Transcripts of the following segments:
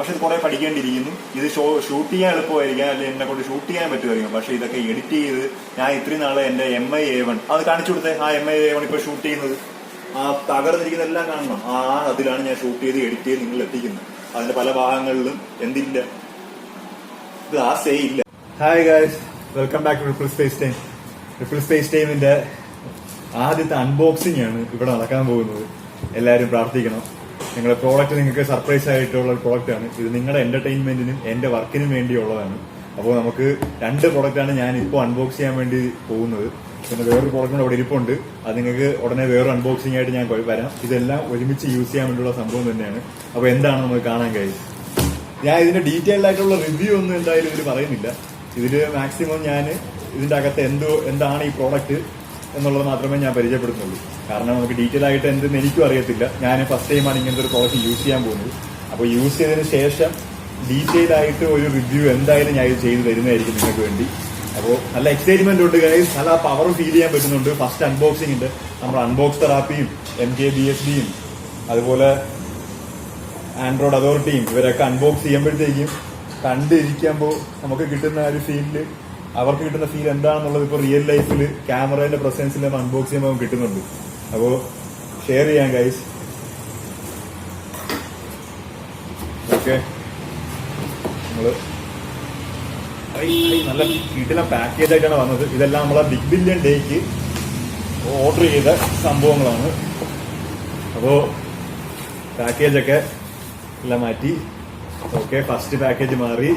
പക്ഷെ ഇത് കുറെ പഠിക്കേണ്ടിയിരിക്കുന്നു. ഇത് ഷൂട്ട് ചെയ്യാൻ എളുപ്പമായിരിക്കാം, അല്ലെങ്കിൽ എന്നെ കൊണ്ട് ഷൂട്ട് ചെയ്യാൻ പറ്റുമായിരിക്കും. പക്ഷെ ഇതൊക്കെ എഡിറ്റ് ചെയ്ത് ഞാൻ ഇത്രയും നാളെ എന്റെ MI-A1 അത് കാണിച്ചു കൊടുത്തേ. ആ MI-A1 ഇപ്പൊ ഷൂട്ട് ചെയ്യുന്നത് ആ തകർന്നിരിക്കുന്നതെല്ലാം കാണണം. അതിലാണ് ഞാൻ ഷൂട്ട് ചെയ്ത് എഡിറ്റ് ചെയ്ത് നിങ്ങൾ എത്തിക്കുന്നത്. അതിന്റെ പല ഭാഗങ്ങളിലും എന്തില്ല ഗ്ലാസേ ഇല്ല. Hi guys, welcome back to ripple space time. Ripple space ടൈമിന്റെ ആദ്യത്തെ അൺബോക്സിംഗ് ആണ് ഇവിടെ നടക്കാൻ പോകുന്നത്. എല്ലാവരും പ്രാർത്ഥിക്കണം. നിങ്ങളുടെ പ്രോഡക്റ്റ് നിങ്ങൾക്ക് സർപ്രൈസ് ആയിട്ടുള്ള ഒരു പ്രോഡക്റ്റ് ആണ് ഇത്. നിങ്ങളുടെ എന്റർടൈൻമെന്റിനും എന്റെ വർക്കിനും വേണ്ടിയുള്ളതാണ്. അപ്പോൾ നമുക്ക് 2 പ്രോഡക്റ്റാണ് ഞാൻ ഇപ്പോൾ അൺബോക്സ് ചെയ്യാൻ വേണ്ടി പോകുന്നത്. പിന്നെ വേറൊരു പ്രോഡക്റ്റ് അവിടെ ഇരിപ്പുണ്ട്. അത് നിങ്ങൾക്ക് ഉടനെ വേറൊരു അൺബോക്സിംഗ് ആയിട്ട് ഞാൻ വരാം. ഇതെല്ലാം ഒരുമിച്ച് യൂസ് ചെയ്യാൻ വേണ്ടിയുള്ള സംഭവം തന്നെയാണ്. അപ്പോൾ എന്താണ് നമുക്ക് കാണാൻ കഴിയും. ഞാൻ ഇതിന്റെ ഡീറ്റെയിൽഡ് ആയിട്ടുള്ള റിവ്യൂ ഒന്നും എന്തായാലും ഇതിൽ പറയുന്നില്ല. ഇതില് മാക്സിമം ഞാൻ ഇതിന്റെ അകത്ത് എന്താണ് ഈ പ്രോഡക്റ്റ് എന്നുള്ളത് മാത്രമേ ഞാൻ പരിചയപ്പെടുത്തുന്നുള്ളൂ. കാരണം നമുക്ക് ഡീറ്റെയിൽ ആയിട്ട് എന്തെന്ന് എനിക്കും അറിയത്തില്ല. ഞാൻ ഫസ്റ്റ് ടൈമാണ് ഇങ്ങനത്തെ ഒരു പ്രോഡക്റ്റ് യൂസ് ചെയ്യാൻ പോകുന്നത്. അപ്പോൾ യൂസ് ചെയ്തതിന് ശേഷം ഡീറ്റെയിൽ ആയിട്ട് ഒരു റിവ്യൂ എന്തായാലും ഞാൻ ഇത് ചെയ്ത് തരുന്നതായിരിക്കും നിങ്ങൾക്ക് വേണ്ടി. അപ്പോൾ നല്ല എക്സൈറ്റ്മെന്റ് ഉണ്ട് ഗൈസ്, നല്ല പവർ ഫീൽ ചെയ്യാൻ പറ്റുന്നുണ്ട്. ഫസ്റ്റ് അൺബോക്സിംഗ് ഉണ്ട്. നമ്മുടെ അൺബോക്സ് തെറാപ്പിയും MKBHDയും അതുപോലെ ആൻഡ്രോയിഡ് അതോറിറ്റിയും ഇവരൊക്കെ അൺബോക്സ് ചെയ്യുമ്പോഴത്തേക്കും കണ്ടിരിക്കുമ്പോൾ നമുക്ക് കിട്ടുന്ന ഒരു ഫീലില് അവർക്ക് കിട്ടുന്ന ഫീൽ എന്താണെന്നുള്ളത് ഇപ്പോൾ റിയൽ ലൈഫിൽ ക്യാമറയുടെ പ്രസൻസിൽ അൺബോക്സ് ചെയ്യുമ്പോൾ കിട്ടുന്നുണ്ട്. അപ്പോൾ ഷെയർ ചെയ്യാം ഗൈസ്. ഓക്കെ, നമ്മള് നല്ല വീട്ടിലെ പാക്കേജ് ആയിട്ടാണ് വന്നത്. ഇതെല്ലാം നമ്മളെ ബിഗ് ബില്യൺ ഡേക്ക് ഓർഡർ ചെയ്ത സംഭവങ്ങളാണ്. അപ്പോ പാക്കേജൊക്കെ എല്ലാം മാറ്റി. ഓക്കെ, ഫസ്റ്റ് പാക്കേജ് മാറി.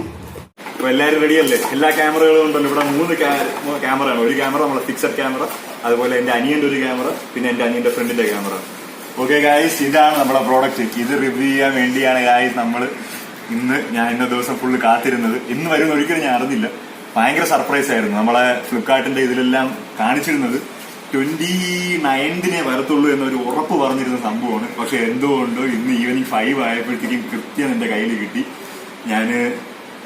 അപ്പൊ എല്ലാവരും റെഡിയല്ലേ? എല്ലാ ക്യാമറകളും ഉണ്ടല്ലോ ഇവിടെ. 3 ക്യാമറയാണ്. ഒരു ക്യാമറ നമ്മളെ ഫിക്സഡ് ക്യാമറ, അതുപോലെ എന്റെ അനിയന്റെ ഒരു ക്യാമറ, പിന്നെ എന്റെ അനിയന്റെ ഫ്രണ്ടിന്റെ ക്യാമറ. ഓക്കെ ഗായ്സ്, ഇതാണ് നമ്മുടെ പ്രോഡക്റ്റ്. ഇത് റിവ്യൂ ചെയ്യാൻ വേണ്ടിയാണ് ഗായ്സ് ഞാൻ ഇന്ന ദിവസം ഫുള്ള് കാത്തിരുന്നത്. ഇന്ന് വരുമെന്ന് ഒരിക്കലും ഞാൻ അറിഞ്ഞില്ല. ഭയങ്കര സർപ്രൈസ് ആയിരുന്നു. നമ്മളെ ഫ്ലിപ്കാർട്ടിന്റെ ഇതിലെല്ലാം കാണിച്ചിരുന്നത് 29th വരത്തുള്ളൂ എന്നൊരു ഉറപ്പ് പറഞ്ഞിരുന്ന സംഭവമാണ്. പക്ഷെ എന്തുകൊണ്ടോ ഇന്ന് ഈവനിങ് 5 ആയപ്പോഴത്തേക്കും കൃത്യം എന്റെ കയ്യിൽ കിട്ടി. ഞാന്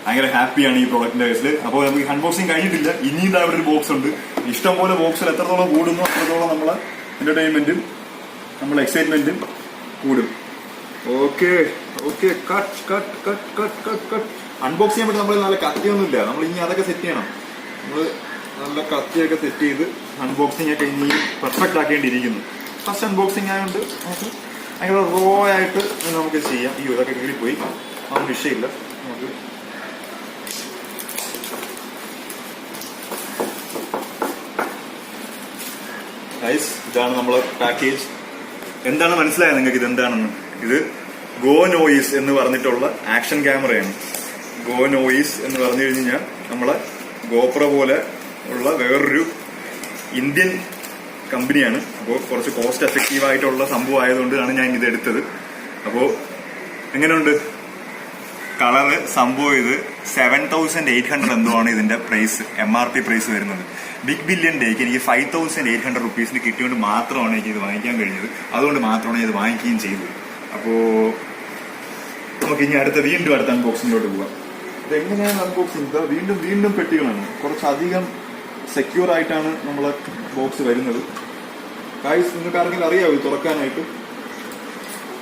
ഭയങ്കര ഹാപ്പിയാണ് ഈ പ്രോഡക്റ്റിന്റെ കേസിൽ. അപ്പോൾ നമുക്ക് അൺബോക്സിംഗ് കഴിഞ്ഞിട്ടില്ല. ഇനിയും അവിടെ ഒരു ബോക്സ് ഉണ്ട്. ഇഷ്ടംപോലെ ബോക്സിൽ എത്രത്തോളം കൂടുന്നു അത്രത്തോളം നമ്മളെ എന്റർടൈൻമെന്റും നമ്മളെ എക്സൈറ്റ്മെന്റും കൂടും. Okay okay, cut cut cut cut cut cut. Unbox ചെയ്യാൻ പറ്റും. നമ്മൾ നല്ല കത്തിയൊന്നുമില്ല. നമ്മൾ ഇനി അതൊക്കെ സെറ്റ് ചെയ്യണം. നമ്മൾ നല്ല കത്തിയൊക്കെ സെറ്റ് ചെയ്ത് അൺബോക്സിംഗ് ഒക്കെ ഇനി പെർഫെക്റ്റ് ആക്കേണ്ടിയിരിക്കുന്നു. ഫസ്റ്റ് അൺബോക്സിംഗ് ആയതുകൊണ്ട് നമുക്ക് ഭയങ്കര റോ ആയിട്ട് നമുക്ക് ചെയ്യാം. ഈ ഇതൊക്കെ കീറിപ്പോയി, അതൊന്നും വിഷയമില്ല. നമുക്ക് ഇതാണ് നമ്മളെ പാക്കേജ്. എന്താണ് മനസ്സിലായത് നിങ്ങൾക്ക് ഇത് എന്താണെന്ന്? ഇത് ഗോ നോയിസ് എന്ന് പറഞ്ഞിട്ടുള്ള ആക്ഷൻ ക്യാമറയാണ്. ഗോ നോയിസ് എന്ന് പറഞ്ഞു കഴിഞ്ഞാൽ നമ്മളെ ഗോപ്ര പോലെ ഉള്ള വേറൊരു ഇന്ത്യൻ കമ്പനിയാണ്. അപ്പോൾ കുറച്ച് കോസ്റ്റ് എഫക്റ്റീവ് ആയിട്ടുള്ള സംഭവം ആയതുകൊണ്ടാണ് ഞാൻ ഇത് എടുത്തത്. അപ്പോൾ എങ്ങനെയുണ്ട് കളറ്? സംഭവം ഇത് 7,800 എന്തോ ആണ് ഇതിന്റെ പ്രൈസ്, MRP പ്രൈസ് വരുന്നത്. ബിഗ് ബില്യൺ ഡേക്ക് എനിക്ക് 5,800 റുപ്പീസിന് കിട്ടിയോണ്ട് മാത്രമാണ് എനിക്ക് ഇത് വാങ്ങിക്കാൻ കഴിഞ്ഞത്. അതുകൊണ്ട് മാത്രമാണ് ഇത് വാങ്ങിക്കുകയും ചെയ്തത്. അപ്പോ നമുക്ക് ഇനി വീണ്ടും അടുത്ത അൺബോക്സിംഗിലോട്ട് പോകാം. ഇതെങ്ങനെയാണ് അൺബോക്സിംഗ്? വീണ്ടും പെട്ടികളാണ്. കുറച്ചധികം സെക്യൂർ ആയിട്ടാണ് നമ്മളെ ബോക്സ് വരുന്നത്. ഗൈസ്, നിങ്ങൾക്ക് ആർക്കെങ്കിലും അറിയാവോ ഇത് തുറക്കാനായിട്ട്?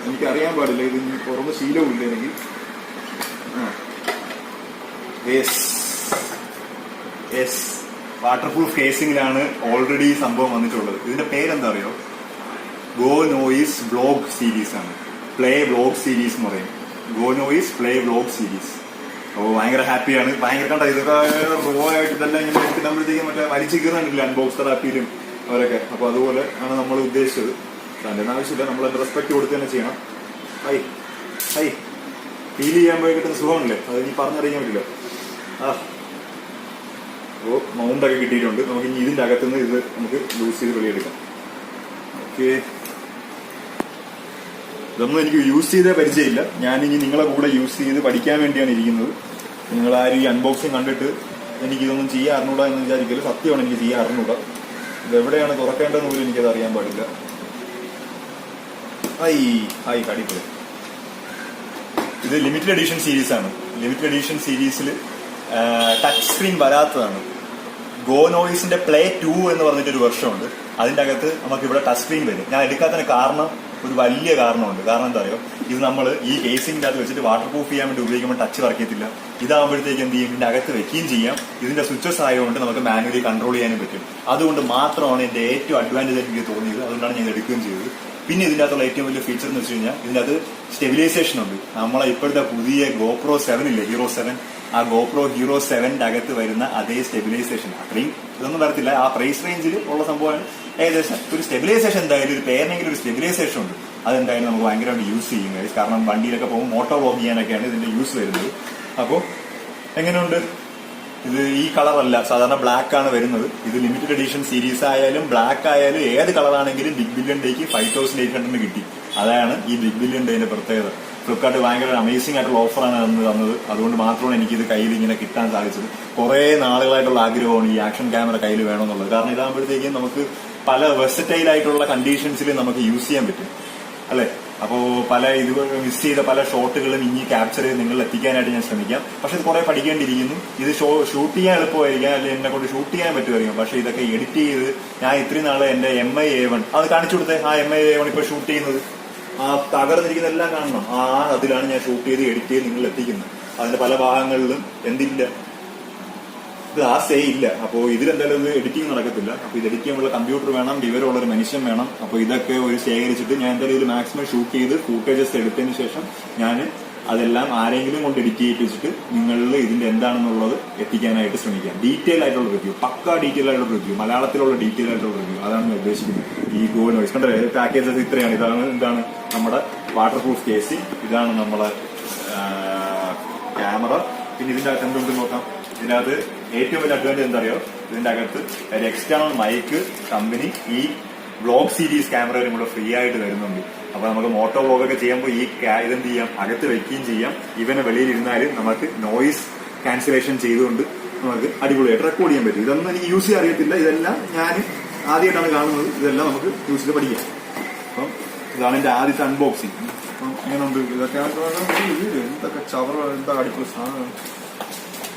എനിക്ക് അറിയാൻ പാടില്ല. ഇത് തുറന്ന് ശീലവും ഇല്ല എനിക്ക്. വാട്ടർ പ്രൂഫ് കേസിംഗിലാണ് ഓൾറെഡി സംഭവം വന്നിട്ടുള്ളത്. ഇതിന്റെ പേരെന്താ അറിയോ? ഗോ നോയിസ് വ്ലോഗ് സീരീസ് ആണ്. പ്ലേ വ്ലോഗ് സീരീസ് എന്ന് പറയും. Go noise play vlog series. അപ്പോൾ ഭയങ്കര ഹാപ്പിയാണ്. ഭയങ്കര കണ്ട ഇതൊക്കെ റോ ആയിട്ട് ഇതെല്ലാം ഇങ്ങനെ എടുക്കുമ്പോഴത്തേക്കും മറ്റേ വലിച്ചു കീറാനില്ല അൺബോക്സ് തെറാപ്പിയിലും അവരൊക്കെ. അപ്പൊ അതുപോലെ ആണ് നമ്മൾ ഉദ്ദേശിച്ചത്. അതിന്റെ ആവശ്യമില്ല. നമ്മൾ അതിന്റെ റെസ്പെക്ട് കൊടുത്ത് തന്നെ ചെയ്യണം. ഹൈ ഫീൽ ചെയ്യാൻ പോയി കിട്ടുന്ന സുഖമല്ലേ, അത് ഇനി പറഞ്ഞറിയാൻ പറ്റില്ല. അപ്പോൾ മൗണ്ടൊക്കെ കിട്ടിയിട്ടുണ്ട്. നമുക്ക് ഇനി ഇതിന്റെ അകത്തുനിന്ന് ഇത് നമുക്ക് ലൂസ് ചെയ്ത് വെളിയെടുക്കാം. ഓക്കെ, ഇതൊന്നും എനിക്ക് യൂസ് ചെയ്തേ പരിചയമില്ല. ഞാനിനി നിങ്ങളെ കൂടെ യൂസ് ചെയ്ത് പഠിക്കാൻ വേണ്ടിയാണ് ഇരിക്കുന്നത്. നിങ്ങളാരും ഈ അൺബോക്സിങ് കണ്ടിട്ട് എനിക്കിതൊന്നും ചെയ്യാൻ അറിഞ്ഞൂടാ എന്ന് വിചാരിക്കല്. സത്യമാണ്, എനിക്ക് ചെയ്യാൻ അറിഞ്ഞൂടാ. ഇതെവിടെയാണ് തുറക്കേണ്ടതെന്ന് പോലും എനിക്കത് അറിയാൻ പാടില്ല. കടിപ്പ്. ഇത് ലിമിറ്റഡ് എഡിഷൻ സീരീസ് ആണ്. ലിമിറ്റഡ് എഡിഷൻ സീരീസിൽ ടച്ച് സ്ക്രീൻ വരാത്തതാണ്. ഗോ നോയിസിന്റെ പ്ലേ 2 എന്ന് പറഞ്ഞിട്ടൊരു വെർഷനുണ്ട്. അതിന്റെ അകത്ത് നമുക്ക് ഇവിടെ ടച്ച് സ്ക്രീൻ വരും. ഞാൻ എടുക്കാത്തതിന് കാരണം ഒരു വലിയ കാരണമുണ്ട്. കാരണം എന്താ പറയുക, ഇത് നമ്മൾ ഈ കേസിംഗിന്റെ അകത്ത് വെച്ചിട്ട് വാട്ടർ പ്രൂഫ് ചെയ്യാൻ വേണ്ടി ഉപയോഗിക്കുമ്പോൾ ടച്ച് വർക്ക് ചെയ്യത്തില്ല. ഇതാകുമ്പോഴത്തേക്ക് എന്ത് ചെയ്യും, ഇതിന്റെ അകത്ത് വെക്കുകയും ചെയ്യാം. ഇതിന്റെ സ്വിച്ചസ് ആയതുകൊണ്ട് നമുക്ക് മാനുവലി കൺട്രോൾ ചെയ്യാനും പറ്റും. അതുകൊണ്ട് മാത്രമാണ് എന്റെ ഏറ്റവും അഡ്വാൻറ്റേജ് ആയിട്ട് എനിക്ക് തോന്നിയത്. അതുകൊണ്ടാണ് ഞാൻ എടുക്കുകയും ചെയ്തത്. പിന്നെ ഇതിന്റെ അകത്തുള്ള ഏറ്റവും വലിയ ഫീച്ചർ എന്ന് വെച്ച് കഴിഞ്ഞാൽ ഇതിന്റെ അത് സ്റ്റെബിലൈസേഷൻ ഉണ്ട്. നമ്മളെ ഇപ്പോഴത്തെ പുതിയ GoPro 7 ഇല്ലേ, Hero 7, ആ GoPro Hero 7ന്റെ അകത്ത് വരുന്ന അതേ സ്റ്റെബിലൈസേഷൻ. അത്രയും ഇതൊന്നും വരത്തില്ല, ആ പ്രൈസ് റേഞ്ചിൽ ഉള്ള സംഭവമാണ്. ഏകദേശം ഒരു സ്റ്റെബിലൈസേഷൻ എന്തായാലും ഒരു പേരെങ്കിലും ഒരു സ്റ്റെബിലൈസേഷൻ ഉണ്ട്. അതെന്തായാലും നമുക്ക് ഭയങ്കരമായിട്ട് യൂസ് ചെയ്യും. കാരണം വണ്ടിയിലൊക്കെ പോകുമ്പോൾ മോട്ടോ വ്ലോഗ് ചെയ്യാനൊക്കെയാണ് ഇതിന്റെ യൂസ് വരുന്നത്. അപ്പോൾ എങ്ങനെയുണ്ട് ഇത്? ഈ കളറല്ല, സാധാരണ ബ്ലാക്ക് ആണ് വരുന്നത്. ഇത് ലിമിറ്റഡ് എഡിഷൻ സീരീസ് ആയാലും ബ്ലാക്ക് ആയാലും ഏത് കളറാണെങ്കിലും ബിഗ് ബില്യൺ ഡേക്ക് 5800 കിട്ടി. അതാണ് ഈ ബിഗ് ബില്യൺ ഡേന്റെ പ്രത്യേകത. ഫ്ലിപ്കാർട്ട് ഭയങ്കര അമേസിംഗ് ആയിട്ടുള്ള ഓഫറാണ് തന്നത്. അതുകൊണ്ട് മാത്രമാണ് എനിക്കിത് കയ്യിൽ ഇങ്ങനെ കിട്ടാൻ സാധിച്ചത്. കുറെ നാളുകളായിട്ടുള്ള ആഗ്രഹമാണ് ഈ ആക്ഷൻ ക്യാമറ കയ്യിൽ വേണമെന്നുള്ളത്. കാരണം ഇതാകുമ്പോഴത്തേക്കും നമുക്ക് പല വെർസറ്റൈൽ ആയിട്ടുള്ള കണ്ടീഷൻസിൽ നമുക്ക് യൂസ് ചെയ്യാൻ പറ്റും, അല്ലെ? അപ്പോ പല ഇത് മിസ് ചെയ്ത പല ഷോട്ടുകളും ഇനി ക്യാപ്ചർ ചെയ്ത് നിങ്ങൾ എത്തിക്കാനായിട്ട് ഞാൻ ശ്രമിക്കാം. പക്ഷെ ഇത് കുറെ പഠിക്കേണ്ടിയിരിക്കുന്നു. ഇത് ഷൂട്ട് ചെയ്യാൻ എളുപ്പമായിരിക്കാം, അല്ലെങ്കിൽ എന്നെ കൊണ്ട് ഷൂട്ട് ചെയ്യാൻ പറ്റുമായിരിക്കും. പക്ഷെ ഇതൊക്കെ എഡിറ്റ് ചെയ്ത് ഞാൻ ഇത്രയും നാളെ എന്റെ MI A1 അത് കാണിച്ചു കൊടുത്തേ. ആ MI A1 ഇപ്പൊ ഷൂട്ട് ചെയ്യുന്നത് ആ തകർന്നിരിക്കുന്നതെല്ലാം കാണണം. അതിലാണ് ഞാൻ ഷൂട്ട് ചെയ്ത് എഡിറ്റ് ചെയ്ത് നിങ്ങൾ എത്തിക്കുന്നത്. അതിന്റെ പല ഭാഗങ്ങളിലും എന്തില്ല, ഗ്ലാസേ ഇല്ല. അപ്പോൾ ഇതിലെന്തായാലും ഇത് എഡിറ്റിംഗ് നടക്കത്തില്ല. അപ്പൊ ഇത് എഡിറ്റ് ചെയ്യാനുള്ള കമ്പ്യൂട്ടർ വേണം, വിവരമുള്ള ഒരു മനുഷ്യൻ വേണം. അപ്പൊ ഇതൊക്കെ ഒരു ശേഖരിച്ചിട്ട് ഞാൻ എന്തായാലും ഇത് മാക്സിമം ഷൂട്ട് ചെയ്ത് ഫൂട്ടേജസ് എടുത്തതിന് ശേഷം ഞാൻ അതെല്ലാം ആരെങ്കിലും കൊണ്ട് എഡിറ്റ് ചെയ്യിപ്പിച്ചിട്ട് നിങ്ങളിൽ ഇതിന്റെ എന്താണെന്നുള്ളത് എത്തിക്കാനായിട്ട് ശ്രമിക്കാം. ഡീറ്റെയിൽ ആയിട്ടുള്ള റിവ്യൂ, പക്ക ഡീറ്റെയിൽ ആയിട്ടുള്ള റിവ്യൂ, മലയാളത്തിലുള്ള ഡീറ്റെയിൽ ആയിട്ടുള്ള റിവ്യൂ, അതാണ് ഞാൻ ഉദ്ദേശിക്കുന്നത്. ഈ ഗോ നോയ്സ് കണ്ടേ, പാക്കേജസ് ഇത്രയാണ്. ഇതാണ് നമ്മുടെ വാട്ടർ പ്രൂഫ് കേസിംഗ്, ഇതാണ് നമ്മളെ ക്യാമറ. പിന്നെ ഇതിന്റെ അകത്ത് എന്തുകൊണ്ട് നോക്കാം. ഇതിനകത്ത് ഏറ്റവും വലിയ അഡ്വാൻറ്റേജ് എന്താ അറിയോ, ഇതിന്റെ അകത്ത് ഒരു എക്സ്റ്റേണൽ മൈക്ക് കമ്പനി ഈ വ്ലോഗ് സീരീസ് ക്യാമറയും കൂടെ ഫ്രീ ആയിട്ട് വരുന്നുണ്ട്. അപ്പൊ നമുക്ക് മോട്ടോ വ്ലോഗൊക്കെ ചെയ്യുമ്പോൾ ഈ ഇതെന്ത് ചെയ്യാം, അകത്ത് വെക്കുകയും ചെയ്യാം. ഇവനെ വെളിയിൽ ഇരുന്നാലും നമുക്ക് നോയിസ് ക്യാൻസലേഷൻ ചെയ്തുകൊണ്ട് നമുക്ക് അടിപൊളിയായിട്ട് റെക്കോർഡ് ചെയ്യാൻ പറ്റും. ഇതൊന്നും എനിക്ക് യൂസ് ചെയ്യാൻ അറിയത്തില്ല. ഇതെല്ലാം ഞാൻ ആദ്യമായിട്ടാണ് കാണുന്നത്. ഇതെല്ലാം നമുക്ക് യൂസ് ചെയ്ത് പഠിക്കാം. അപ്പം ഇതാണ് എന്റെ ആദ്യത്തെ അൺബോക്സിങ്. അപ്പം അങ്ങനെയുണ്ട്. ഇതൊക്കെ എന്തൊക്കെ ചവറ, എന്താ അടിപൊളി സാധനം.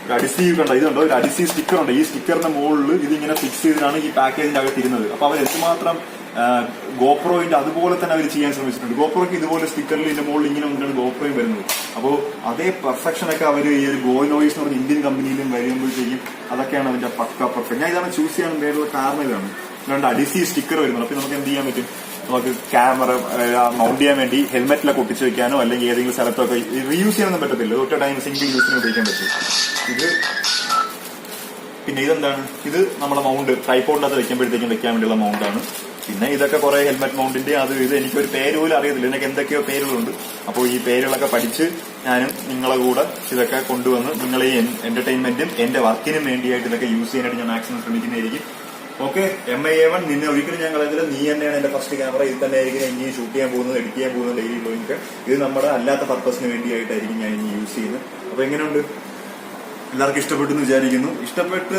ഒരു അഡിസീവ് കണ്ട ഇതുണ്ടോ, ഒരു അഡിസീവ് സ്റ്റിക്കർ ഉണ്ട്. ഈ സ്റ്റിക്കറിന്റെ മുകളിൽ ഇതിങ്ങനെ ഫിക്സ് ചെയ്തിട്ടാണ് ഈ പാക്കേജിന്റെ അകത്ത് ഇരുന്നത്. അപ്പൊ അവർ എന്തുമാത്രം ഗോപ്രോയിന്റെ അതുപോലെ തന്നെ അവർ ചെയ്യാൻ ശ്രമിച്ചിട്ടുണ്ട്. ഗോപ്രോയ്ക്ക് ഇതുപോലെ സ്റ്റിക്കറിൽ ഇതിന്റെ മുകളിൽ ഇങ്ങനെ കൊണ്ടാണ് ഗോപ്രോയും വരുന്നത്. അപ്പോൾ അതേ പെർഫെക്ഷൻ ഒക്കെ അവർ ഈ ഒരു ഗോ നോയ്സ് എന്ന് പറഞ്ഞ ഇന്ത്യൻ കമ്പനിയിലും വരുമ്പോഴത്തേക്കും അതൊക്കെയാണ് അതിന്റെ പക്ക പെർഫെക്റ്റ്. ഞാൻ ഇതാണ് ചൂസ് ചെയ്യാൻ വേണ്ടിയുള്ള കാരണം ഇതാണ്. രണ്ട് അഡിസീവ് സ്റ്റിക്കർ വരുന്നത്. അപ്പൊ നമുക്ക് എന്ത് ചെയ്യാൻ പറ്റും, നമുക്ക് ക്യാമറ മൗണ്ട് ചെയ്യാൻ വേണ്ടി ഹെൽമെറ്റിലൊക്കെ ഒട്ടിച്ച് വെക്കാനോ അല്ലെങ്കിൽ ഏതെങ്കിലും സ്ഥലത്തൊക്കെ റീയൂസ് ചെയ്യാനൊന്നും പറ്റത്തില്ല. ഒറ്റ ടൈം സിംഗിൾ യൂസിന് ഉപയോഗിക്കാൻ പറ്റും ഇത്. പിന്നെ ഇതെന്താണ്, ഇത് നമ്മളെ മൗണ്ട് ട്രൈപോഡിനകത്ത് വെക്കുമ്പോഴത്തേക്കും വെക്കാൻ വേണ്ടിയുള്ള മൗണ്ടാണ്. പിന്നെ ഇതൊക്കെ കുറെ ഹെൽമെറ്റ് മൗണ്ടിന്റെ അത് ഇത് എനിക്കൊരു പേര് പോലും അറിയത്തില്ല. ഇതിനൊക്കെ എന്തൊക്കെയോ പേരുകളുണ്ട്. അപ്പോൾ ഈ പേരുകളൊക്കെ പഠിച്ച് ഞാനും നിങ്ങളെ കൂടെ ഇതൊക്കെ കൊണ്ടുവന്ന് നിങ്ങളെ ഈ എന്റർടൈൻമെന്റും എന്റെ വർക്കിനും വേണ്ടിയായിട്ട് ഇതൊക്കെ യൂസ് ചെയ്യാനായിട്ട് ഞാൻ മാക്സിമം ശ്രമിക്കുന്നതായിരിക്കും. ഓക്കെ, MI A1 നിന്നെ ഒരിക്കലും ഞാൻ കളയത്തില്ല. നീ തന്നെയാണ് എന്റെ ഫസ്റ്റ് ക്യാമറ. ഇത് തന്നെ ആയിരിക്കും ഇനി ഷൂട്ട് ചെയ്യാൻ പോകുന്നത്, എഡിറ്റ് ചെയ്യാൻ പോകുന്നത്, ഡെയിലി ബ്ലോഗിങ്. ഇത് നമ്മുടെ അല്ലാത്ത പർപ്പസിന് വേണ്ടിയായിട്ടായിരിക്കും ഞാൻ ഇനി യൂസ് ചെയ്യുന്നത്. അപ്പൊ എങ്ങനെയുണ്ട്, എല്ലാവർക്കും ഇഷ്ടപ്പെട്ടു എന്ന് വിചാരിക്കുന്നു. ഇഷ്ടപ്പെട്ട്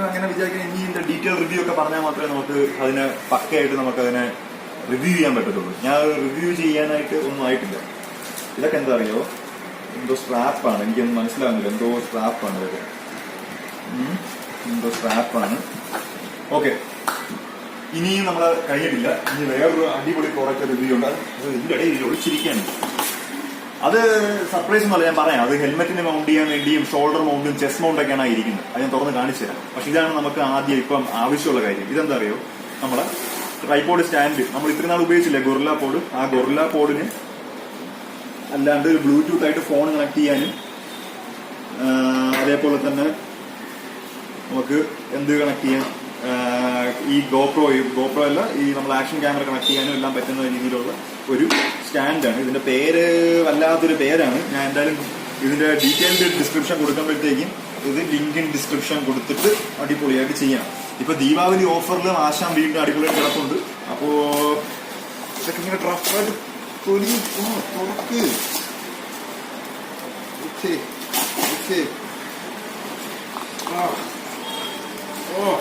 അങ്ങനെ വിചാരിക്കാൻ ഇനി ഇതിന്റെ ഡീറ്റെയിൽ റിവ്യൂ ഒക്കെ പറഞ്ഞാൽ മാത്രമേ നമുക്ക് അതിനെ പക്കയായിട്ട് നമുക്ക് അതിനെ റിവ്യൂ ചെയ്യാൻ പറ്റത്തുള്ളൂ. ഞാൻ റിവ്യൂ ചെയ്യാനായിട്ട് ഒന്നും ആയിട്ടില്ല. ഇതൊക്കെ എന്താ അറിയോ, എന്തോ സ്ട്രാപ്പാണ്, എനിക്കൊന്നും മനസ്സിലാകുന്നില്ല. എന്തോ സ്ട്രാപ്പാണ് ഇതൊക്കെ, എന്തോ സ്ട്രാപ്പാണ്. ഓക്കെ, ഇനിയും നമ്മൾ കഴിഞ്ഞിട്ടില്ല. ഇനി വേറൊരു അടിപൊളി പ്രോഡക്റ്റ് റിവ്യൂ ഉണ്ട്. അത് ഇതിന്റെ ഇടയിൽ ഒളിച്ചിരിക്കുകയാണ്. അത് സർപ്രൈസ് ഒന്നുമല്ല, ഞാൻ പറയാം. അത് ഹെൽമെറ്റിന് മൗണ്ട് ചെയ്യാൻ വേണ്ടിയും ഷോൾഡർ മൗണ്ടും ചെസ്റ്റ് മൗണ്ടൊക്കെയാണ് ഇരിക്കുന്നത്. അത് ഞാൻ തുറന്ന് കാണിച്ചു തരാം. പക്ഷെ ഇതാണ് നമുക്ക് ആദ്യം ഇപ്പം ആവശ്യമുള്ള കാര്യം. ഇതെന്താ അറിയോ, നമ്മുടെ ട്രൈപോഡ് സ്റ്റാൻഡ് നമ്മൾ ഇത്രയും നാൾ ഉപയോഗിച്ചില്ലേ, ഗൊറില്ല പോഡ്. ആ ഗൊറില്ല പോഡിന് അല്ലാണ്ട് ഒരു ബ്ലൂടൂത്ത് ആയിട്ട് ഫോൺ കണക്ട് ചെയ്യാനും അതേപോലെ തന്നെ നമുക്ക് എന്ത് കണക്ട് ചെയ്യാം, ഈ ഗോപ്രോ അല്ല, ഈ നമ്മൾ ആക്ഷൻ ക്യാമറ കണക്ട് ചെയ്യാനും എല്ലാം പറ്റുന്ന രീതിയിലുള്ള ഒരു സ്റ്റാൻഡാണ്. ഇതിന്റെ പേര് വല്ലാത്തൊരു പേരാണ്. ഞാൻ എന്തായാലും ഇതിന്റെ ഡീറ്റെയിൽഡ് ഡിസ്ക്രിപ്ഷൻ കൊടുക്കുമ്പോഴത്തേക്കും ഇത് ലിങ്ക് ഇൻ ഡിസ്ക്രിപ്ഷൻ കൊടുത്തിട്ട് അടിപൊളിയായിട്ട് ചെയ്യാം. ഇപ്പൊ ദീപാവലി ഓഫറിൽ ആശാൻ വീണ്ടും അടിപൊളിയായിട്ട് കിടപ്പുണ്ട്. അപ്പോ ഇതൊക്കെ ഇങ്ങനെ ടഫായിട്ട് തുറക്ക്.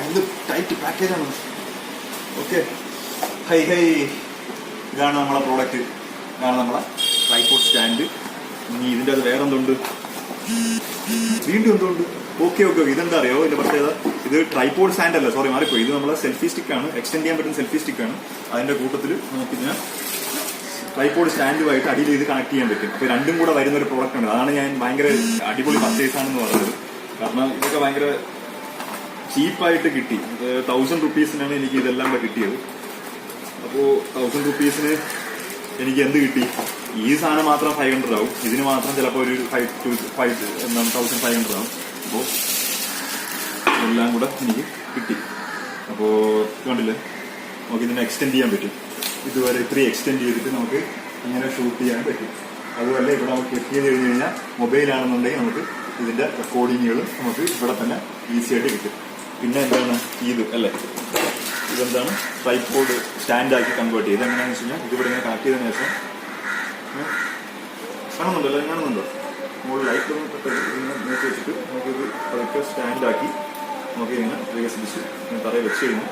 എന്ത് ടൈറ്റ് പാക്കേജാണ്. ഓക്കെ, ഹൈ ഇതാണ് നമ്മളെ പ്രോഡക്റ്റ്. ഇതാണ് നമ്മളെ ട്രൈപോഡ് സ്റ്റാൻഡ്. ഇനി ഇതിന്റെ അത് വേറെ എന്തുണ്ട്, വീണ്ടും എന്തുണ്ട്. ഓക്കെ, ഇതെന്താ അറിയോ ഇതിന്റെ പ്രത്യേകത, ഇത് ട്രൈപോഡ് സ്റ്റാൻഡ് അല്ല, സോറി മാറിപ്പോയി. ഇത് നമ്മളെ സെൽഫി സ്റ്റിക്കാണ്, എക്സ്റ്റെൻഡ് ചെയ്യാൻ പറ്റുന്ന സെൽഫി സ്റ്റിക്കാണ്. അതിന്റെ കൂട്ടത്തിൽ നമുക്കിതിനെ ട്രൈപോഡ് സ്റ്റാൻഡുമായിട്ട് അടിയിൽ ഇത് കണക്ട് ചെയ്യാൻ പറ്റും. അപ്പൊ രണ്ടും കൂടെ വരുന്ന ഒരു പ്രോഡക്റ്റ് ഉണ്ട്. അതാണ് ഞാൻ ഭയങ്കര അടിപൊളി പർച്ചേസ് ആണെന്ന് പറഞ്ഞത്. കാരണം ഇതൊക്കെ ഭയങ്കര ചീപ്പായിട്ട് കിട്ടി. 1000 റുപ്പീസിനാണ് എനിക്ക് ഇതെല്ലാം കൂടെ കിട്ടിയത്. അപ്പോ 1000 റുപ്പീസിന് എനിക്ക് എന്ത് കിട്ടി? ഈ സാധനം മാത്രം 500 ആവും, ഇതിന് മാത്രം ചിലപ്പോൾ ഒരു 1500 ആവും. അപ്പോ എല്ലാം കൂടെ എനിക്ക് കിട്ടി. അപ്പോ കണ്ടില്ലേ, നമുക്ക് ഇതിനെ എക്സ്റ്റെൻഡ് ചെയ്യാൻ പറ്റും. ഇതുവരെ ഇത്രയും എക്സ്റ്റെൻഡ് ചെയ്തിട്ട് നമുക്ക് ഇങ്ങനെ ഷൂട്ട് ചെയ്യാൻ പറ്റും. അതുപോലെ ഇവിടെ നമുക്ക് എത്തിയത് കഴിഞ്ഞ് കഴിഞ്ഞാൽ മൊബൈലാണെന്നുണ്ടെങ്കിൽ നമുക്ക് ഇതിന്റെ റെക്കോർഡിങ്ങുകൾ നമുക്ക് ഇവിടെ തന്നെ ഈസി ആയിട്ട് കിട്ടും. പിന്നെ എന്താണ് ഇത് അല്ലേ, ഇതെന്താണ് ട്രൈപോഡ് സ്റ്റാൻഡാക്കി കൺവേർട്ട് ചെയ്ത്. എങ്ങനെയാണെന്ന് വെച്ച് കഴിഞ്ഞാൽ ഇതിവിടെ ഇങ്ങനെ കണക്ട് ചെയ്തതിനു ശേഷം കാണുന്നുണ്ടോ മുകളിൽ ലൈറ്റ് ഒന്ന് നോക്കി വെച്ചിട്ട് നമുക്കിത് പതുക്കെ സ്റ്റാൻഡാക്കി നമുക്ക് ഇങ്ങനെ വികസിപ്പിച്ച് തറയിൽ വെച്ച് കഴിഞ്ഞാൽ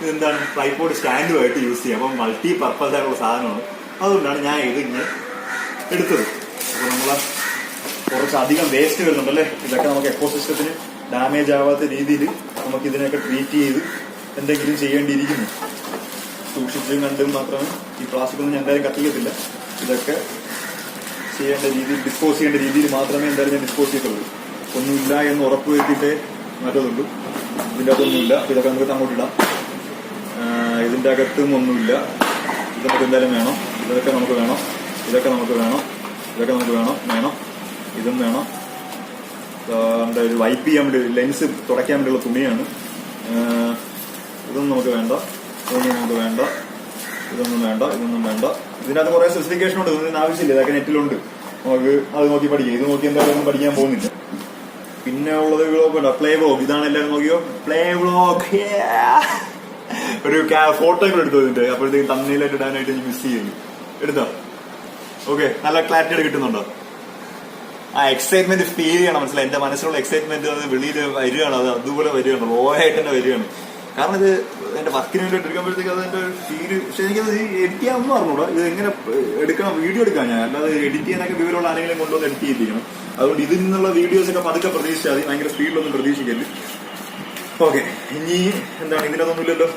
ഇതെന്താണ് ട്രൈപോഡ് സ്റ്റാൻഡുമായിട്ട് യൂസ് ചെയ്യാം. അപ്പം മൾട്ടി പർപ്പസ് ആയിട്ടുള്ള സാധനമാണ്. അതുകൊണ്ടാണ് ഞാൻ ഇത് ഇങ്ങനെ എടുത്തത്. അപ്പോൾ നമ്മളെ കുറച്ചധികം വേസ്റ്റ് വരുന്നുണ്ടല്ലേ, ഇതൊക്കെ നമുക്ക് എക്കോസിസ്റ്റത്തിന് ഡാമേജ് ആവാത്ത രീതിയിൽ നമുക്ക് ഇതിനൊക്കെ ട്രീറ്റ് ചെയ്ത് എന്തെങ്കിലും ചെയ്യേണ്ടിയിരിക്കുന്നു. സൂക്ഷിച്ചും കണ്ടും മാത്രമേ, ഈ പ്ലാസ്റ്റിക് ഒന്നും ഞാൻ എന്തായാലും കത്തിക്കത്തില്ല. ഇതൊക്കെ ചെയ്യേണ്ട രീതിയിൽ, ഡിസ്പോസ് ചെയ്യേണ്ട രീതിയിൽ മാത്രമേ എന്തായാലും ഞാൻ ഡിസ്പോസ് ചെയ്യത്തുള്ളൂ. ഒന്നുമില്ല എന്ന് ഉറപ്പ് വരുത്തിയിട്ടേ മറ്റതുള്ളൂ. ഇതിൻ്റെ അകത്തൊന്നുമില്ല. ഇതൊക്കെ നമുക്ക് അങ്ങോട്ടിടാം. ഇതിൻ്റെ അകത്തും ഒന്നുമില്ല. ഇത് നമുക്ക് എന്തായാലും വേണം. ഇതൊക്കെ നമുക്ക് വേണം. ഇതൊക്കെ നമുക്ക് വേണം. ഇതൊക്കെ നമുക്ക് വേണം. ഇതും വേണം. നമ്മുടെ ഒരു വൈപ്പ് ചെയ്യാൻ വേണ്ടി, ലെൻസ് തുടയ്ക്കാൻ വേണ്ടിയുള്ള തുണിയാണ്. ഇതൊന്നും നമുക്ക് വേണ്ട. ഇതൊന്നും നമുക്ക് വേണ്ട. ഇതൊന്നും വേണ്ട. ഇതൊന്നും വേണ്ട. ഇതിനകത്ത് കുറെ സ്പെസിഫിക്കേഷൻ ഉണ്ട്. ഇതൊന്നും ആവശ്യമില്ല. ഇതൊക്കെ നെറ്റിലുണ്ട്. നമുക്ക് അത് നോക്കി പഠിക്കാം. ഇത് നോക്കി എന്തായാലും പഠിക്കാൻ പോകുന്നില്ല. പിന്നെ ഉള്ളത് വ്ളോഗ് ഉണ്ട്. Play vlog. ഇതാണ് എല്ലാവരും നോക്കിയോ, പ്ലേ വ്ളോഗ്. ഒരു ഫോട്ടോ കൂടെ എടുത്തു ഇതിന്റെ. അപ്പോഴത്തേക്കും തമ്മിലായിട്ട് ഇടാനായിട്ട് ഞാൻ മിസ് ചെയ്യുന്നു. എടുത്തോ? ഓക്കെ, നല്ല ക്ലാരിറ്റി കിട്ടുന്നുണ്ടോ? ആ എക്സൈറ്റ്മെന്റ് ഫീൽ ചെയ്യണം. മനസ്സിലായി, എന്റെ മനസ്സിലുള്ള എക്സൈറ്റ്മെന്റ് അത് വെളിയിൽ വരികയാണ്. അത് അതുപോലെ വരികയാണ്, റോ ആയിട്ട് തന്നെ വരികയാണ്. കാരണം ഇത് എന്റെ വർക്കിന് വേണ്ടി എടുക്കുമ്പോഴത്തേക്ക് അതിന്റെ ഫീല്. പക്ഷെ എനിക്കത് എഡിറ്റ് ചെയ്യാമെന്ന് പറഞ്ഞൂടാ. ഇത് എങ്ങനെ എടുക്കണം, വീഡിയോ എടുക്കാം ഞാൻ. അല്ലാതെ എഡിറ്റ് ചെയ്യാനൊക്കെ വിവരമുള്ള ആരെങ്കിലും കൊണ്ടുവന്ന് എഡിറ്റ് ചെയ്യിപ്പിക്കണം. അതുകൊണ്ട് ഇതിൽ നിന്നുള്ള വീഡിയോസ് ഒക്കെ പതുക്കെ പ്രതീക്ഷിച്ചാൽ മതി. ഭയങ്കര സ്പീഡിലൊന്നും പ്രതീക്ഷിക്കരുത്. ഓക്കെ, ഇനി എന്താണ്, ഇതിനകത്തൊന്നുമില്ലല്ലോ.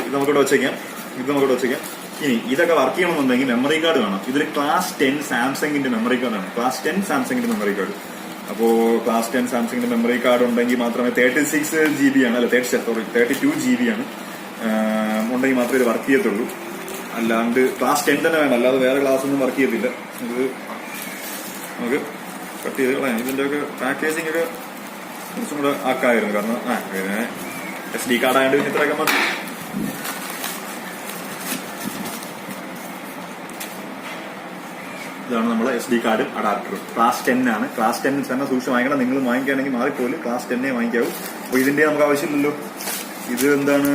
ഇത് നമുക്കിവിടെ വെച്ചേക്കാം. ഇനി ഇതൊക്കെ വർക്ക് ചെയ്യണമെന്നുണ്ടെങ്കിൽ മെമ്മറി കാർഡ് വേണം. ഇതൊരു ക്ലാസ് 10 സാംസങ്ങിന്റെ മെമ്മറി കാർഡാണ്. ക്ലാസ് 10 സാംസങ്ങിന്റെ മെമ്മറി കാർഡ്. അപ്പോ ക്ലാസ് 10 സാംസങ്ങിന്റെ മെമ്മറി കാർഡ് ഉണ്ടെങ്കിൽ മാത്രമേ 36 GB ആണ്, അല്ല 32 GB ആണ് ഉണ്ടെങ്കിൽ മാത്രമേ ഇത് വർക്ക് ചെയ്യത്തുള്ളൂ. അല്ലാണ്ട് ക്ലാസ് 10 തന്നെ വേണം. അല്ലാതെ വേറെ ക്ലാസ് ഒന്നും വർക്ക് ചെയ്യത്തില്ല. ഇത് നമുക്ക് കട്ട് ചെയ്ത് കളയാം. ഇതിന്റെ ഒക്കെ പാക്കേജിംഗ് ഒക്കെ കുറച്ചും കൂടെ ആക്കായിരുന്നു. കാരണം SD കാർഡ് ആയതുകൊണ്ട് പിന്നെ ഇത്രയൊക്കെ മതി. ഇതാണ് നമ്മുടെ SD കാർഡ് അഡാപ്റ്റർ. ക്ലാസ് 10 ആണ്. ക്ലാസ് 10 തന്നെ സൂക്ഷിച്ച് വാങ്ങിക്കണം. നിങ്ങൾ വാങ്ങിക്കുകയാണെങ്കിൽ മാറിപ്പോലും ക്ലാസ് 10 വാങ്ങിക്കാവൂ. അപ്പൊ ഇതിന്റെ നമുക്ക് ആവശ്യമില്ലല്ലോ. ഇത് എന്താണ്,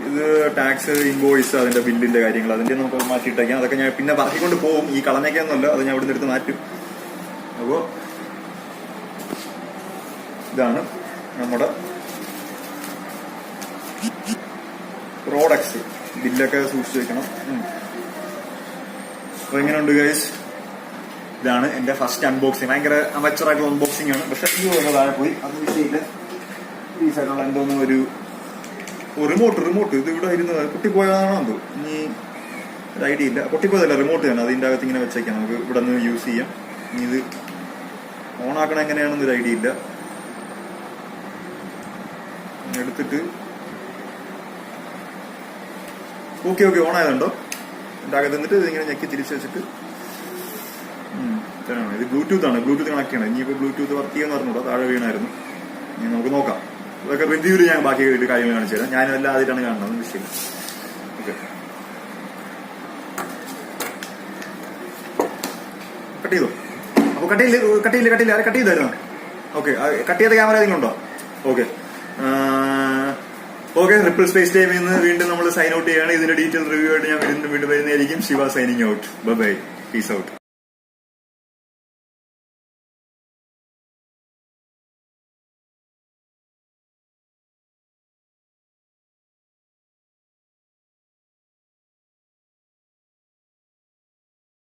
ഇത് ടാക്സ്, ഇൻവോയ്സ്, അതിന്റെ ബില്ലിന്റെ കാര്യങ്ങൾ, അതിന്റെ നമുക്ക് മാറ്റിയിട്ടേക്കാം. അതൊക്കെ ഞാൻ പിന്നെ പറക്കിക്കൊണ്ട് പോകും. ഈ കളഞ്ഞേക്കൊന്നുമല്ല, അത് ഞാൻ ഇവിടുന്ന് എടുത്ത് മാറ്റും. അപ്പോ ഇതാണ് നമ്മുടെ പ്രോഡക്ട്സ്. ബില്ലൊക്കെ സൂക്ഷിച്ച് വെക്കണം. അപ്പൊ എങ്ങനെയുണ്ട് ഗൈസ്? ഇതാണ് എന്റെ ഫസ്റ്റ് അൺബോക്സിങ്. ഭയങ്കര അമച്ചറായിട്ടുള്ള അൺബോക്സിംഗ് ആണ്. പക്ഷെ താഴെ പോയി, അത് വിഷയമില്ല. ഈ സൈഡിലുള്ള എന്തോന്നും ഒരു റിമോട്ട് ഇത് ഇവിടെ ഇരുന്നത് പൊട്ടിപ്പോയതാണോ എന്തോ, ഇനി ഒരു ഐഡിയ ഇല്ല. പൊട്ടിപ്പോയതല്ല, റിമോട്ട് തന്നെ. അതിന്റെ അകത്ത് ഇങ്ങനെ വെച്ചേക്കാം. നമുക്ക് ഇവിടെ നിന്ന് യൂസ് ചെയ്യാം. ഇനി ഇത് ഓണാക്കണം എങ്ങനെയാണെന്നൊരു ഐഡിയ ഇല്ല. എടുത്തിട്ട് ഓക്കെ ഓണായതുണ്ടോ? എന്റെ അകത്ത് നിന്നിട്ട് ഇതിങ്ങനെ ഞെക്കി തിരിച്ചു വെച്ചിട്ട് ഇത് ബ്ലൂടൂത്ത് ആണ്. ബ്ലൂടൂത്ത് കണക്ട് ചെയ്യണം. ഇനിയിപ്പോ ബ്ലൂടൂത്ത് വർക്ക് ചെയ്യാന്ന് പറഞ്ഞൂടാ, താഴെ വീണായിരുന്നു. ഇനി നമുക്ക് നോക്കാം. ഇതൊക്കെ റിവ്യൂല് ഞാൻ ബാക്കി കാര്യങ്ങൾ കാണിച്ചു തരാം. ഞാൻ എല്ലാം ആദ്യമായിട്ടാണ് കാണുന്നത്, വിഷയം. ഓക്കെ, കട്ട് ചെയ്തോ? അപ്പൊ കട്ട് ചെയ്തില്ല. ആരെ കട്ട് ചെയ്തായിരുന്നു? ഓക്കെ, കട്ട് ചെയ്ത ക്യാമറ ഏതെങ്കിലും ഉണ്ടോ? ഓക്കെ, റിപ്പിൾ സ്പേസ് ടൈമിൽ നിന്ന് വീണ്ടും നമ്മൾ സൈൻ ഔട്ട് ചെയ്യാണ്. ഇതിന്റെ ഡീറ്റെയിൽ റിവ്യൂ ആയിട്ട് ഞാൻ വീണ്ടും വരുന്നതായിരിക്കും. Shiva signing out. Bye, peace out.